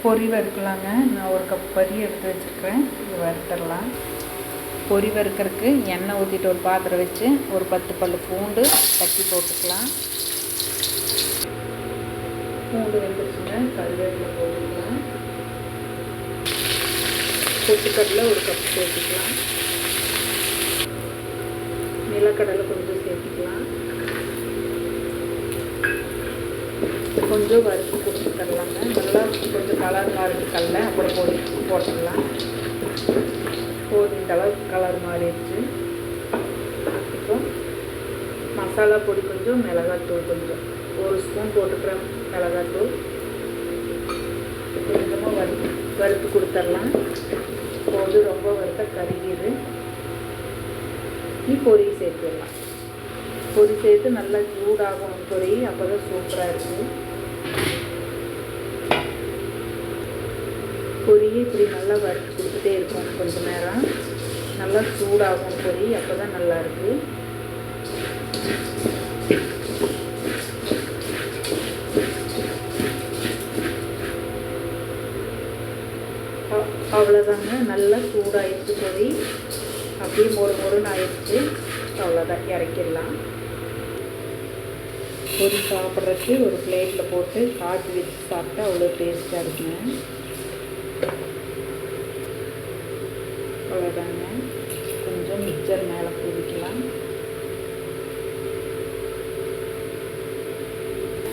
பொரி வறுக்கலாங்க. நான் ஒரு கப் பொரி எடுத்து வச்சுருக்கிறேன். இது வறுத்துடலாம். பொரி வறுக்கிறதுக்கு எண்ணெய் ஊற்றிட்டு ஒரு பாத்திரம் வச்சு ஒரு 10 பல் பூண்டு தட்டி போட்டுக்கலாம். பூண்டு வெந்துருச்சுங்க. கருவேப்பிலை போட்டுக்கலாம். பொட்டுக்கடலை ஒரு கப் சேர்த்துக்கலாம். நிலக்கடலை கொஞ்சம் சேர்த்துக்கலாம். கொஞ்சம் வறுத்து கொடுத்துடலாங்க. நல்லா கொஞ்சம் கலர் மாறிக்கல்ல அப்புறம் போட்டுடலாம். இந்த அளவுக்கு கலர் மாறிடுச்சு. இப்போ மசாலா பொடி கொஞ்சம், மிளகாத்தூள் கொஞ்சம், 1 ஸ்பூன் போட்டுக்கிறேன் மிளகாத்தூள். கொஞ்சமாக வறுத்து கொடுத்துடலாம். போது ரொம்ப வறுத்த கருகிது. பொரி சேர்த்துடலாம். பொரி சேர்த்து நல்லா சூடாகும் பொரி. அப்போ தான் சூப்பராக இருக்குது. பொரியை இப்படி நல்லா வறுத்து கொடுத்துட்டே இருக்கும் கொஞ்சம் நேரம். நல்லா சூடாகும் பொரி. அப்போ தான் நல்லாயிருக்கு. அவ்வளோதாங்க. நல்லா சூடாகிடுச்சு பொரி. அப்படியே மொறுன்னு ஆயிடுச்சு. அவ்வளோதான், இறக்கிடலாம். பொரி சாப்பிட்றதுக்கு ஒரு பிளேட்டில் போட்டு காய்ச்சி வச்சு சாப்பிட்டா அவ்வளோ டேஸ்ட்டாக இருக்குங்க. அவ்வளோதாங்க. கொஞ்சம் மிக்சர் மேலே தூவிக்கலாம்.